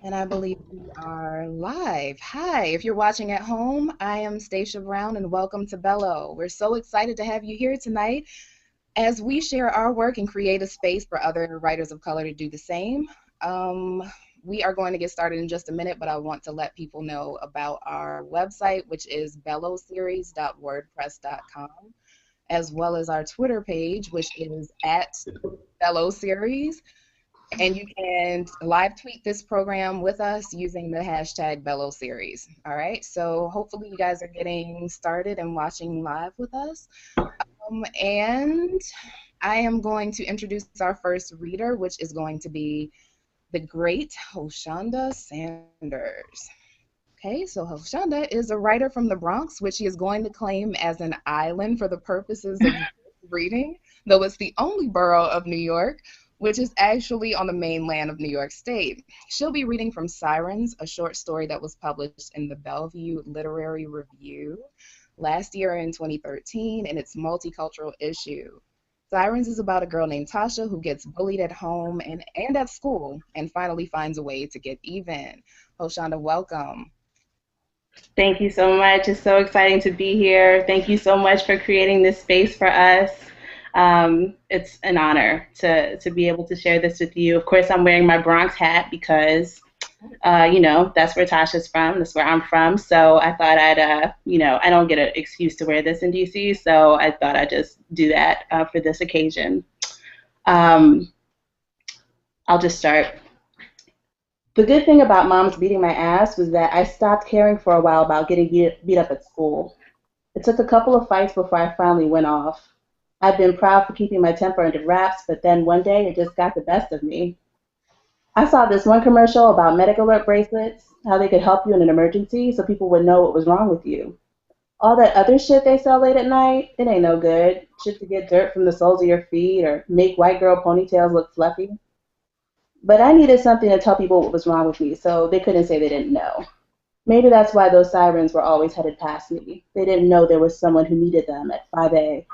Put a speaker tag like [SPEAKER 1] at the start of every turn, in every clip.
[SPEAKER 1] And I believe we are live. Hi, if you're watching at home, I am Stacia Brown and welcome to Bellow. We're so excited to have you here tonight as we share our work and create a space for other writers of color to do the same. Um, we are going to get started in just a minute, but I want to let people know about our website, which is bellowseries.wordpress.com, as well as our Twitter page, which is at Bellow Series. And you can live tweet this program with us using the hashtag Bellow Series. All right. So hopefully you guys are getting started and watching live with us. And I am going to introduce our first reader, which is going to be the great Joshunda Sanders. Okay, so Joshunda is a writer from the Bronx, which she is going to claim as an island for the purposes of reading, though it's the only borough of New York, which is actually on the mainland of New York State. She'll be reading from Sirens, a short story that was published in the Bellevue Literary Review last year in 2013 in its multicultural issue. Sirens is about a girl named Tasha who gets bullied at home and at school and finally finds a way to get even. Hoshanda, welcome.
[SPEAKER 2] Thank you so much. It's so exciting to be here. Thank you so much for creating this space for us. It's an honor to be able to share this with you. Of course, I'm wearing my Bronx hat because, that's where Tasha's from. That's where I'm from. So I thought I don't get an excuse to wear this in DC. So I thought I'd just do that for this occasion. Um, I'll just start. The good thing about moms beating my ass was that I stopped caring for a while about getting beat up at school. It took a couple of fights before I finally went off. I've been proud for keeping my temper under wraps, but then one day it just got the best of me. I saw this one commercial about medic alert bracelets, how they could help you in an emergency so people would know what was wrong with you. All that other shit they sell late at night, it ain't no good. Shit to get dirt from the soles of your feet or make white girl ponytails look fluffy. But I needed something to tell people what was wrong with me so they couldn't say they didn't know. Maybe that's why those sirens were always headed past me. They didn't know there was someone who needed them at 5A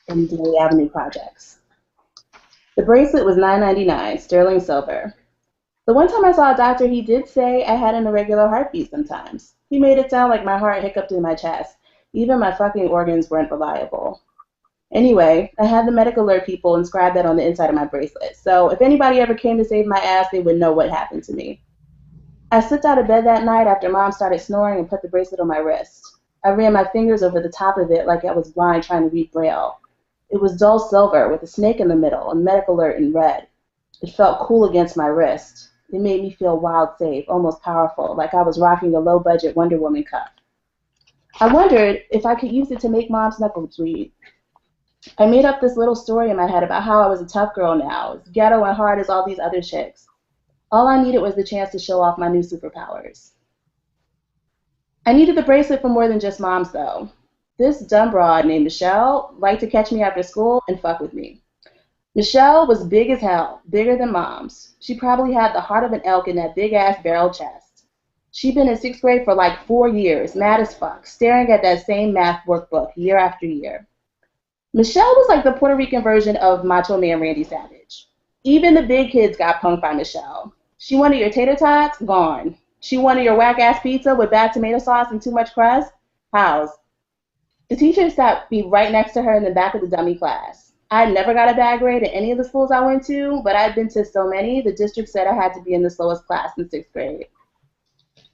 [SPEAKER 2] in Daly Avenue projects. The bracelet was $9.99, sterling silver. The one time I saw a doctor, he did say I had an irregular heartbeat sometimes. He made it sound like my heart hiccuped in my chest. Even my fucking organs weren't reliable. Anyway, I had the medical alert people inscribe that on the inside of my bracelet. So if anybody ever came to save my ass, they would know what happened to me. I slipped out of bed that night after Mom started snoring and put the bracelet on my wrist. I ran my fingers over the top of it like I was blind trying to read Braille. It was dull silver with a snake in the middle and medical alert in red. It felt cool against my wrist. It made me feel wild safe, almost powerful, like I was rocking a low-budget Wonder Woman cuff. I wondered if I could use it to make Mom's knuckles bleed. I made up this little story in my head about how I was a tough girl now, as ghetto and hard as all these other chicks. All I needed was the chance to show off my new superpowers. I needed the bracelet for more than just Mom's, though. This dumb broad named Nichole liked to catch me after school and fuck with me. Nichole was big as hell, bigger than Mom's. She probably had the heart of an elk in that big-ass barrel chest. She'd been in sixth grade for like 4 years, mad as fuck, staring at that same math workbook year after year. Nichole was like the Puerto Rican version of Macho Man Randy Savage. Even the big kids got punked by Nichole. She wanted your tater tots? Gone. She wanted your whack-ass pizza with bad tomato sauce and too much crust? House. The teacher sat me right next to her in the back of the dummy class. I never got a bad grade at any of the schools I went to, but I'd been to so many, the district said I had to be in the slowest class in sixth grade.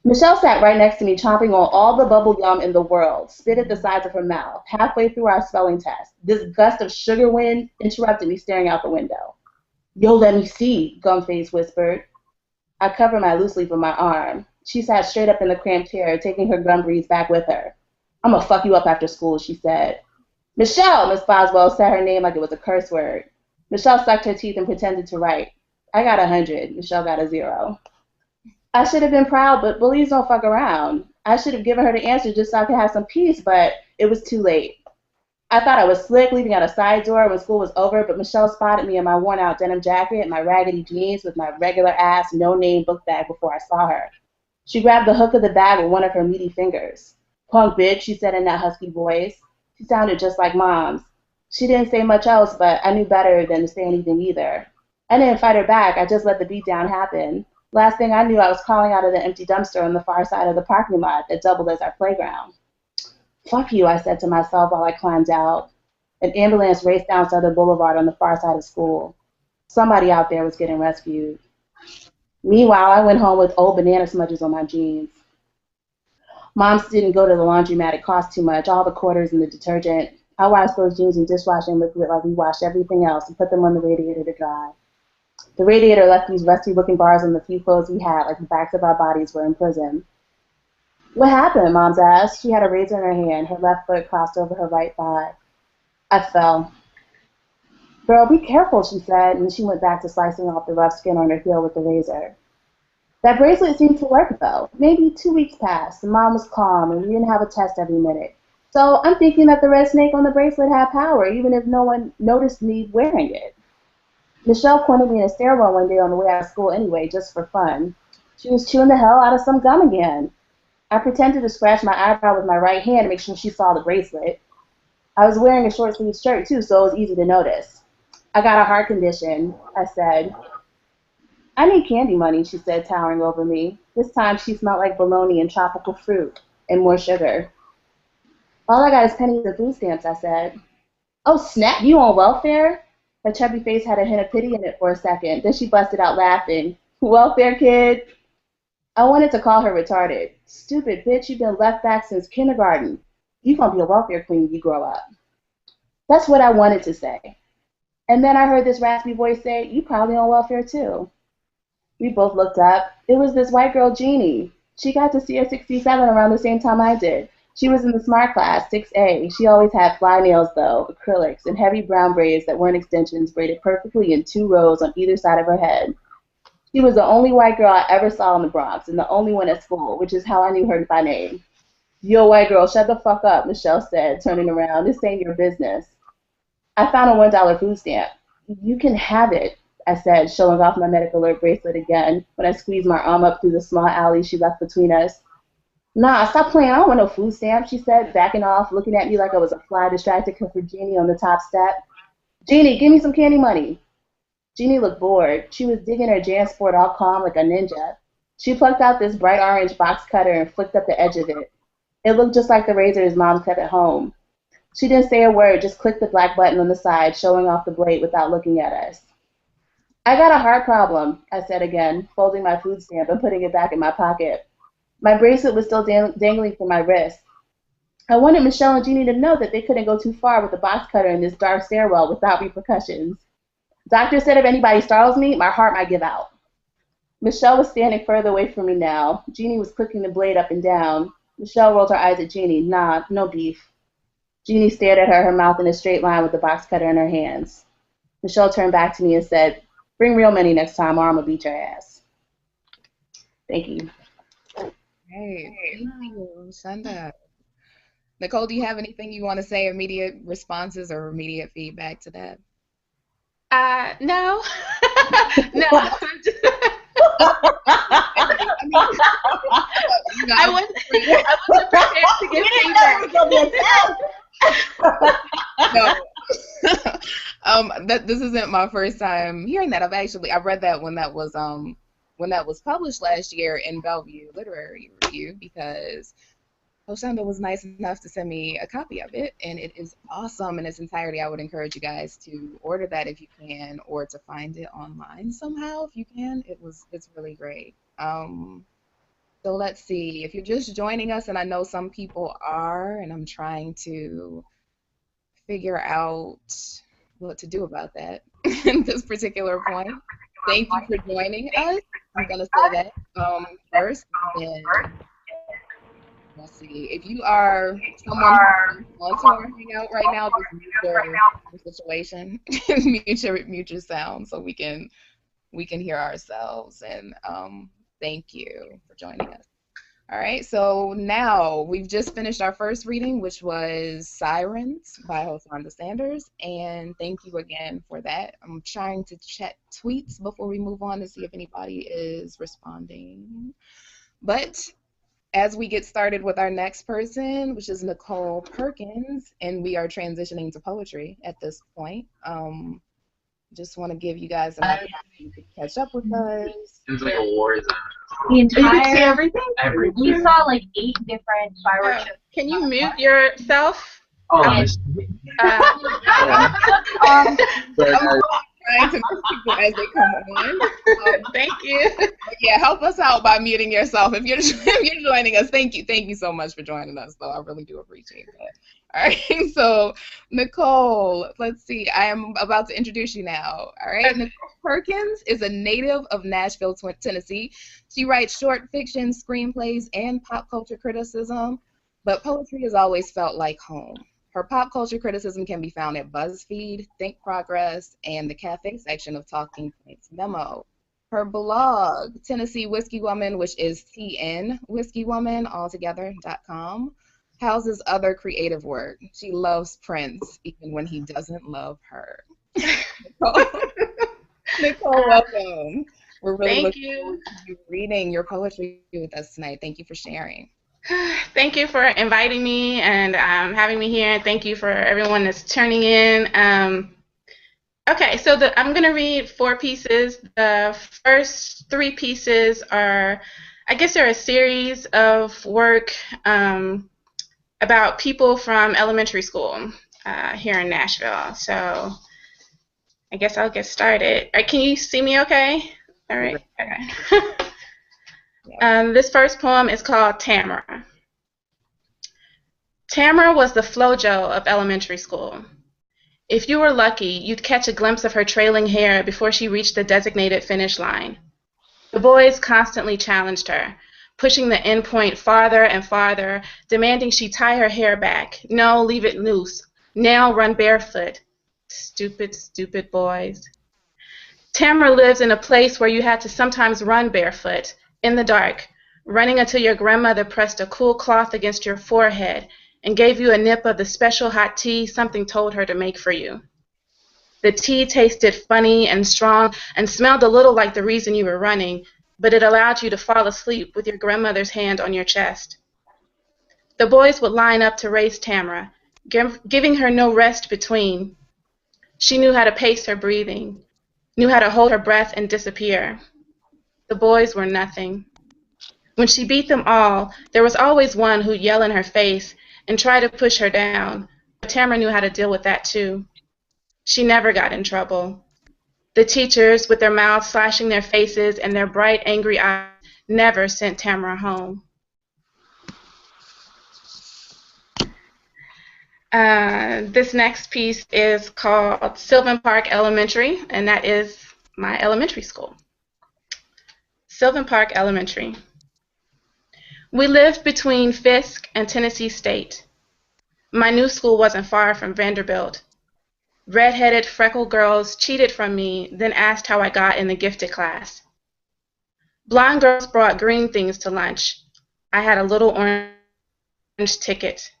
[SPEAKER 2] Michelle sat right next to me, chomping on all the bubble gum in the world, spit at the sides of her mouth. Halfway through our spelling test, this gust of sugar wind interrupted me staring out the window. Yo, let me see, Gumface whispered. I covered my loose leaf with my arm. She sat straight up in the cramped chair, taking her gum breeze back with her. I'm gonna fuck you up after school, she said. Michelle, Miss Boswell said her name like it was a curse word. Michelle sucked her teeth and pretended to write. I got 100. Michelle got a 0. I should have been proud, but bullies don't fuck around. I should have given her the answer just so I could have some peace, but it was too late. I thought I was slick, leaving out a side door when school was over, but Michelle spotted me in my worn-out denim jacket and my raggedy jeans with my regular-ass, no-name book bag before I saw her. She grabbed the hook of the bag with one of her meaty fingers. Punk bitch, she said in that husky voice. She sounded just like Mom's. She didn't say much else, but I knew better than to say anything either. I didn't fight her back. I just let the beatdown happen. Last thing I knew, I was crawling out of the empty dumpster on the far side of the parking lot that doubled as our playground. Fuck you, I said to myself while I climbed out. An ambulance raced down Southern Boulevard on the far side of school. Somebody out there was getting rescued. Meanwhile, I went home with old banana smudges on my jeans. Moms didn't go to the laundromat. It cost too much. All the quarters and the detergent. I washed those jeans in dishwashing liquid like we washed everything else and put them on the radiator to dry. The radiator left these rusty-looking bars on the few clothes we had, like the backs of our bodies were in prison. What happened? Mom's asked. She had a razor in her hand. Her left foot crossed over her right thigh. I fell. Girl, be careful, she said, and she went back to slicing off the rough skin on her heel with the razor. That bracelet seemed to work, though. Maybe 2 weeks passed, and Mom was calm, and we didn't have a test every minute. So I'm thinking that the red snake on the bracelet had power, even if no one noticed me wearing it. Nichole cornered me in a stairwell one day on the way out of school anyway, just for fun. She was chewing the hell out of some gum again. I pretended to scratch my eyebrow with my right hand to make sure she saw the bracelet. I was wearing a short-sleeved shirt, too, so it was easy to notice. I got a heart condition, I said. I need candy money, she said, towering over me. This time she smelled like bologna and tropical fruit, and more sugar. All I got is pennies and food stamps, I said. Oh, snap, you on welfare? Her chubby face had a hint of pity in it for a second. Then she busted out laughing. Welfare, kid? I wanted to call her retarded. Stupid bitch, you've been left back since kindergarten. You gonna be a welfare queen when you grow up. That's what I wanted to say. And then I heard this raspy voice say, you probably on welfare too. We both looked up. It was this white girl, Jeannie. She got to see her 67 around the same time I did. She was in the smart class, 6A. She always had fly nails, though, acrylics, and heavy brown braids that weren't extensions braided perfectly in 2 rows on either side of her head. She was the only white girl I ever saw in the Bronx, and the only one at school, which is how I knew her by name. Yo, white girl, shut the fuck up, Nichole said, turning around. This ain't your business. I found a $1 food stamp. You can have it, I said, showing off my medical alert bracelet again when I squeezed my arm up through the small alley she left between us. Nah, stop playing. I don't want no food stamp, she said, backing off, looking at me like I was a fly distracted for Jeannie on the top step. Jeannie, give me some candy money. Jeannie looked bored. She was digging her JanSport all calm like a ninja. She plucked out this bright orange box cutter and flicked up the edge of it. It looked just like the razor his mom kept at home. She didn't say a word, just clicked the black button on the side, showing off the blade without looking at us. I got a heart problem, I said again, folding my food stamp and putting it back in my pocket. My bracelet was still dangling from my wrist. I wanted Nichole and Jeannie to know that they couldn't go too far with the box cutter in this dark stairwell without repercussions. Doctor said if anybody startles me, my heart might give out. Nichole was standing further away from me now. Jeannie was clicking the blade up and down. Nichole rolled her eyes at Jeannie. Nah, no beef. Jeannie stared at her, her mouth in a straight line with the box cutter in her hands. Nichole turned back to me and said, bring real money next time or I'm going to beat your ass. Thank you.
[SPEAKER 1] Hey, thank you, Joshunda. Nichole, do you have anything you want to say, immediate responses or immediate feedback to that?
[SPEAKER 3] No. No. I wasn't prepared to give
[SPEAKER 1] feedback. No. This isn't my first time hearing that. I read that when that was published last year in Bellevue Literary Review, because Joshunda was nice enough to send me a copy of it, and it is awesome in its entirety. I would encourage you guys to order that if you can, or to find it online somehow if you can. It's really great. So let's see. If you're just joining us, and I know some people are, and I'm trying to figure out what to do about that at this particular point. Thank you for joining us. I'm gonna say that first, then. Let's see. If you are someone who wants to our hangout right now, just mute your situation, mute your sound, so we can hear ourselves. And thank you for joining us. All right. So now we've just finished our first reading, which was Sirens by Joshunda Sanders, and thank you again for that. I'm trying to check tweets before we move on to see if anybody is responding, but as we get started with our next person, which is Nichole Perkins, and we are transitioning to poetry at this point, Just want to give you guys an opportunity to catch up with us.
[SPEAKER 4] It's like a war zone.
[SPEAKER 5] The entire,
[SPEAKER 2] you can see everything?
[SPEAKER 5] We saw like 8 different fireworks shows.
[SPEAKER 3] Can you mute yourself?
[SPEAKER 4] Oh,
[SPEAKER 3] Um,
[SPEAKER 1] I'm trying to meet people as they come on.
[SPEAKER 3] Thank you.
[SPEAKER 1] Yeah, help us out by muting yourself if you're joining us. Thank you so much for joining us, though. I really do appreciate that. All right, so Nichole, let's see. I am about to introduce you now. All right, Nichole Perkins is a native of Nashville, Tennessee. She writes short fiction, screenplays, and pop culture criticism, but poetry has always felt like home. Her pop culture criticism can be found at BuzzFeed, Think Progress, and the cafe section of Talking Points Memo. Her blog, Tennessee Whiskey Woman, which is tnwhiskeywoman.com, houses other creative work. She loves Prince, even when he doesn't love her. Nichole, welcome. We're really looking forward to you reading your poetry with us tonight. Thank you for sharing.
[SPEAKER 3] Thank you for inviting me and having me here. Thank you for everyone that's turning in. Okay, so I'm going to read 4 pieces. The first 3 pieces are, I guess they're a series of work about people from elementary school here in Nashville. So I guess I'll get started. Can you see me okay? All right. Okay. This first poem is called Tamara. Tamara was the Flojo of elementary school. If you were lucky, you'd catch a glimpse of her trailing hair before she reached the designated finish line. The boys constantly challenged her, pushing the end point farther and farther, demanding she tie her hair back. No, leave it loose. Now run barefoot. Stupid, stupid boys. Tamara lives in a place where you had to sometimes run barefoot, in the dark, running until your grandmother pressed a cool cloth against your forehead and gave you a nip of the special hot tea something told her to make for you. The tea tasted funny and strong and smelled a little like the reason you were running, but it allowed you to fall asleep with your grandmother's hand on your chest. The boys would line up to race Tamara, giving her no rest between. She knew how to pace her breathing, knew how to hold her breath and disappear. The boys were nothing. When she beat them all, there was always one who'd yell in her face and try to push her down, but Tamara knew how to deal with that too. She never got in trouble. The teachers, with their mouths slashing their faces and their bright, angry eyes, never sent Tamara home. This next piece is called Sylvan Park Elementary, and that is my elementary school. Sylvan Park Elementary. We lived between Fisk and Tennessee State. My new school wasn't far from Vanderbilt. Red-headed, freckled girls cheated from me, then asked how I got in the gifted class. Blonde girls brought green things to lunch. I had a little orange ticket.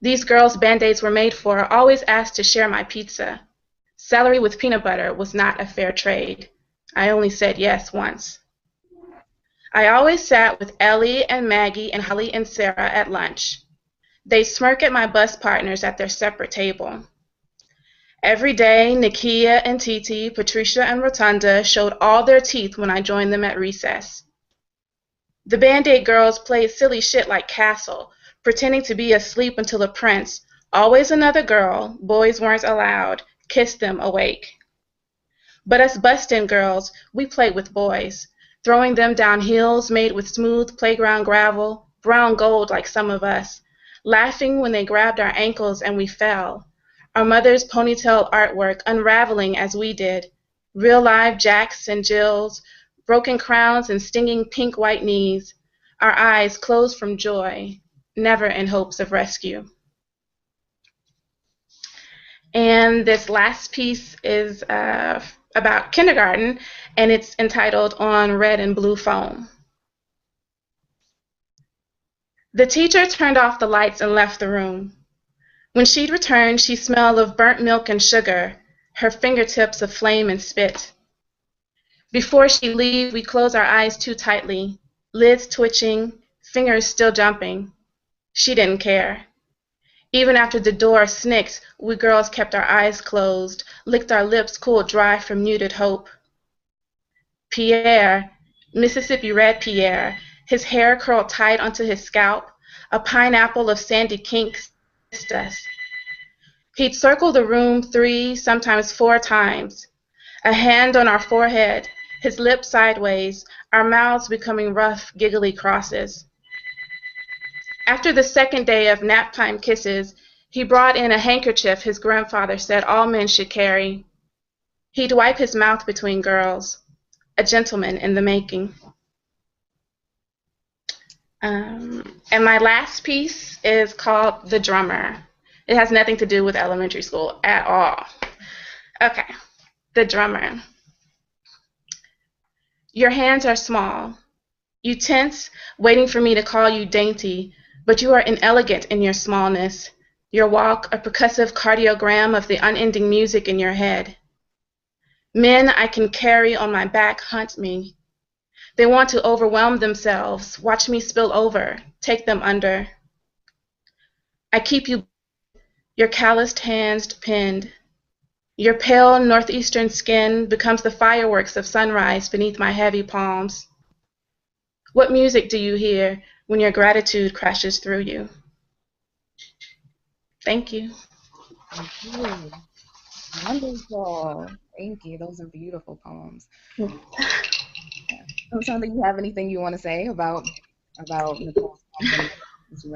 [SPEAKER 3] These girls Band-Aids were made for always asked to share my pizza. Celery with peanut butter was not a fair trade. I only said yes once. I always sat with Ellie and Maggie and Holly and Sarah at lunch. They smirk at my bus partners at their separate table. Every day, Nakia and Titi, Patricia and Rotunda showed all their teeth when I joined them at recess. The Band-Aid girls played silly shit like Castle, pretending to be asleep until a prince, always another girl, boys weren't allowed, kissed them awake. But us Bustin' girls, we played with boys, throwing them down hills made with smooth playground gravel, brown gold like some of us, laughing when they grabbed our ankles and we fell, our mother's ponytail artwork unraveling as we did, real live Jacks and Jills, broken crowns and stinging pink white knees, our eyes closed from joy, never in hopes of rescue. And this last piece is about kindergarten, and it's entitled On Red and Blue Foam. The teacher turned off the lights and left the room. When she'd returned, she smelled of burnt milk and sugar, her fingertips of flame and spit. Before she'd leave, we closed our eyes too tightly, lids twitching, fingers still jumping. She didn't care. Even after the door snicked, we girls kept our eyes closed, licked our lips cooled dry from muted hope. Pierre, Mississippi Red Pierre, his hair curled tight onto his scalp, a pineapple of sandy kinks, kissed us. He'd circle the room 3, sometimes 4 times, a hand on our forehead, his lips sideways, our mouths becoming rough, giggly crosses. After the second day of naptime kisses, he brought in a handkerchief his grandfather said all men should carry. He'd wipe his mouth between girls, a gentleman in the making. And my last piece is called The Drummer. It has nothing to do with elementary school at all. Okay, The Drummer. Your hands are small. You tense, waiting for me to call you dainty, but you are inelegant in your smallness. Your walk, a percussive cardiogram of the unending music in your head. Men I can carry on my back hunt me. They want to overwhelm themselves, watch me spill over, take them under. I keep you, your calloused hands pinned. Your pale northeastern skin becomes the fireworks of sunrise beneath my heavy palms. What music do you hear when your gratitude crashes through you? Thank you.
[SPEAKER 1] Thank you. Wonderful. Thank you. Those are beautiful poems. Yeah. Joshunda, you have anything you want to say about Nichole's poems?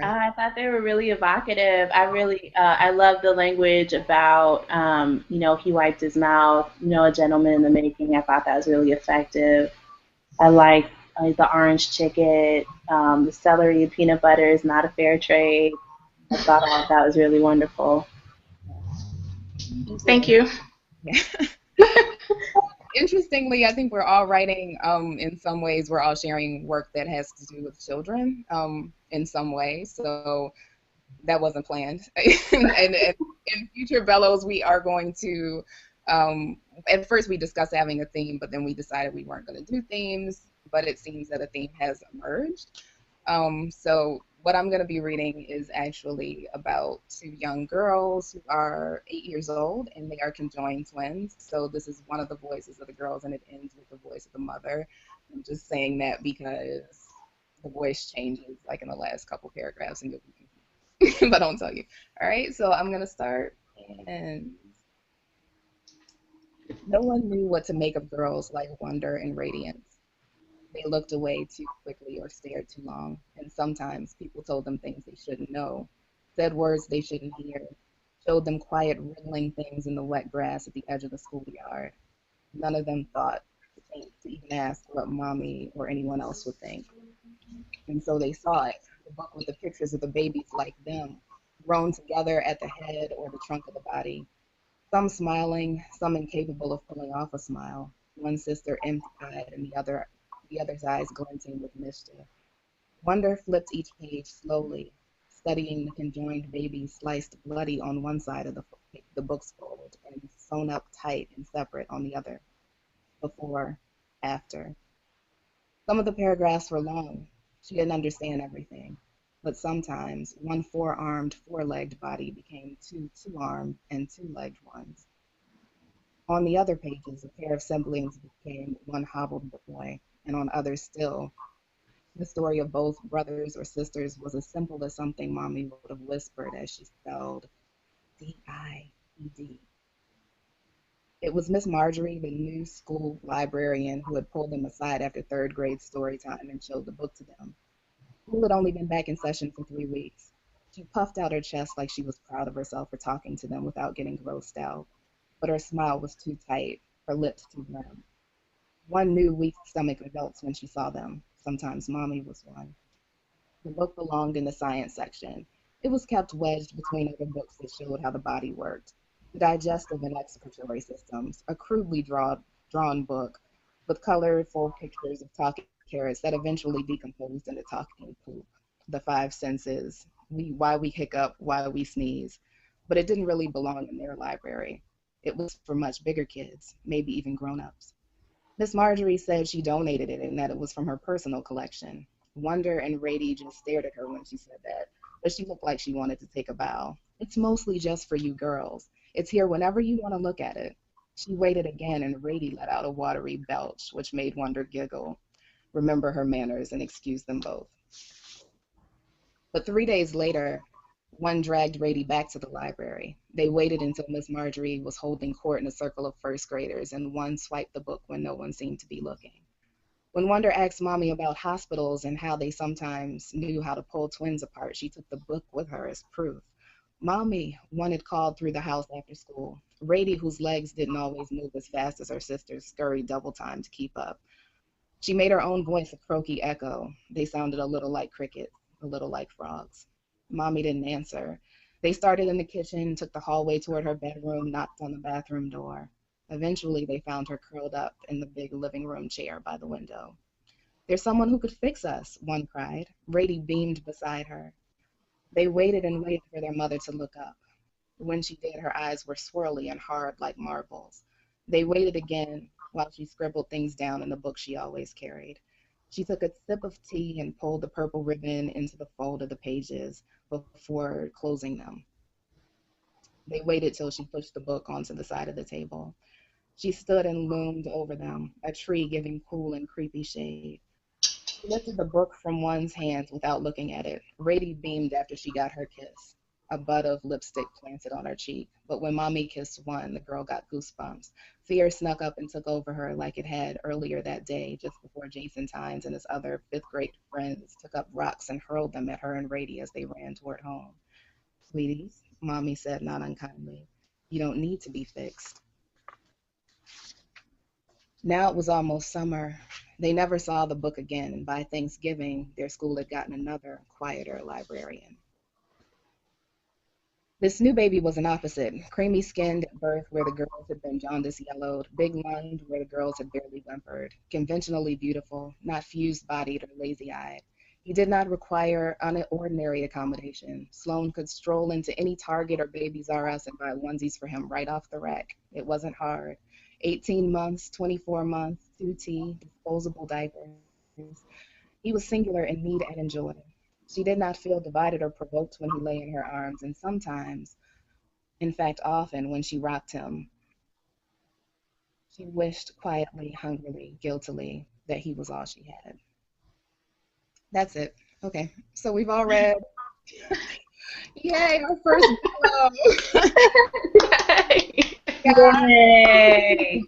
[SPEAKER 2] I thought they were really evocative. I love the language about, he wiped his mouth, a gentleman in the making. I thought that was really effective. I like the orange chicken, the celery and peanut butter is not a fair trade. I thought all of that was really wonderful.
[SPEAKER 3] Thank you.
[SPEAKER 1] Yeah. Interestingly, I think we're all writing, in some ways, we're all sharing work that has to do with children, in some way. So that wasn't planned. and in future Bellows, we are going to, at first we discussed having a theme, but then we decided we weren't going to do themes, but it seems that a theme has emerged. So what I'm going to be reading is actually about 2 young girls who are 8 years old, and they are conjoined twins. So this is one of the voices of the girls, and it ends with the voice of the mother. I'm just saying that because the voice changes, like in the last couple paragraphs, and you'll be confused. But I don't tell you. All right, so I'm going to start. And no one knew what to make of girls like Wonder and Radiance. They looked away too quickly or stared too long, and sometimes people told them things they shouldn't know, said words they shouldn't hear, showed them quiet, riddling things in the wet grass at the edge of the schoolyard. None of them thought to think to even ask what mommy or anyone else would think. And so they saw it, the book with the pictures of the babies like them, grown together at the head or the trunk of the body, some smiling, some incapable of pulling off a smile, one sister empty-eyed and the other's eyes glinting with mischief. Wonder flipped each page slowly, studying the conjoined baby sliced bloody on one side of the book's fold and sewn up tight and separate on the other. Before, after. Some of the paragraphs were long. She didn't understand everything. But sometimes one four-armed, four-legged body became 2 two-armed and 2-legged ones. On the other pages, a pair of siblings became one hobbled boy, and on others still, the story of both brothers or sisters was as simple as something Mommy would have whispered as she spelled D-I-E-D. It was Miss Marjorie, the new school librarian, who had pulled them aside after 3rd grade story time and showed the book to them. School had only been back in session for 3 weeks. She puffed out her chest like she was proud of herself for talking to them without getting grossed out, but her smile was too tight, her lips too grim. One knew weak stomach adults when she saw them. Sometimes Mommy was one. The book belonged in the science section. It was kept wedged between other books that showed how the body worked. The digestive and excretory systems, a crudely drawn book with colorful pictures of talking carrots that eventually decomposed into talking poop. The 5 senses, why we hiccup, why we sneeze. But it didn't really belong in their library. It was for much bigger kids, maybe even grown-ups. Miss Marjorie said she donated it and that it was from her personal collection. Wonder and Rady just stared at her when she said that. but she looked like she wanted to take a bow. It's mostly just for you girls. It's here whenever you want to look at it. She waited again, and Rady let out a watery belch, which made Wonder giggle, remember her manners, and excuse them both. But 3 days later, one dragged Rady back to the library. They waited until Miss Marjorie was holding court in a circle of first graders, and one swiped the book when no one seemed to be looking. When Wonder asked Mommy about hospitals and how they sometimes knew how to pull twins apart, she took the book with her as proof. Mommy, one had called through the house after school. Rady, whose legs didn't always move as fast as her sisters, scurried double time to keep up. She made her own voice a croaky echo. They sounded a little like crickets, a little like frogs. Mommy didn't answer. They started in the kitchen, took the hallway toward her bedroom, knocked on the bathroom door. Eventually, they found her curled up in the big living room chair by the window. There's someone who could fix us, one cried. Rady beamed beside her. They waited and waited for their mother to look up. When she did, her eyes were swirly and hard like marbles. They waited again while she scribbled things down in the book she always carried. She took a sip of tea and pulled the purple ribbon into the fold of the pages before closing them. They waited till she pushed the book onto the side of the table. She stood and loomed over them, a tree giving cool and creepy shade. She lifted the book from one's hands without looking at it. Rady beamed after she got her kiss, a bud of lipstick planted on her cheek. But when Mommy kissed one, the girl got goosebumps. Fear snuck up and took over her like it had earlier that day, just before Jason Tynes and his other fifth-grade friends took up rocks and hurled them at her and Rady as they ran toward home. Sweeties, Mommy said not unkindly, you don't need to be fixed. Now it was almost summer. They never saw the book again, and by Thanksgiving, their school had gotten another, quieter librarian. This new baby was an opposite, creamy-skinned at birth where the girls had been jaundice-yellowed, big-lunged where the girls had barely whimpered, conventionally beautiful, not fused-bodied or lazy-eyed. He did not require unordinary accommodation. Sloan could stroll into any Target or Babies R Us and buy onesies for him right off the rack. It wasn't hard. 18 months, 24 months, 2T, disposable diapers. He was singular in need and in joy. She did not feel divided or provoked when he lay in her arms, and sometimes, in fact often, when she rocked him, she wished quietly, hungrily, guiltily that he was all she had. That's it. Okay, so we've all read. Yay, our first Bellow.
[SPEAKER 2] Yay!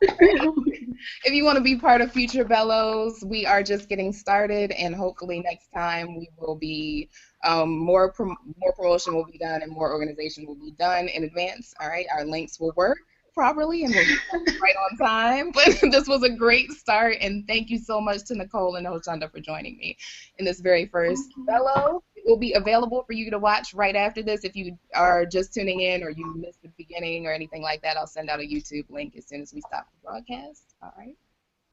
[SPEAKER 1] If you want to be part of future Bellows, we are just getting started, and hopefully next time we will be more promotion will be done and more organization will be done in advance. All right, our links will work properly and we'll be right on time. But this was a great start, and thank you so much to Nichole and Joshunda for joining me in this very first Bellow. It will be available for you to watch right after this. If you are just tuning in or you missed the beginning or anything like that, I'll send out a YouTube link as soon as we stop the broadcast. All right.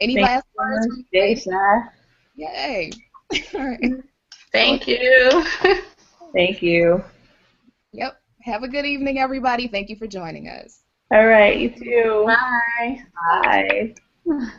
[SPEAKER 1] Any last words?
[SPEAKER 2] Jason.
[SPEAKER 1] Yay. All right.
[SPEAKER 3] Thank you.
[SPEAKER 2] Thank you.
[SPEAKER 1] Yep. Have a good evening, everybody. Thank you for joining us.
[SPEAKER 2] All right, you too.
[SPEAKER 3] Bye.
[SPEAKER 2] Bye.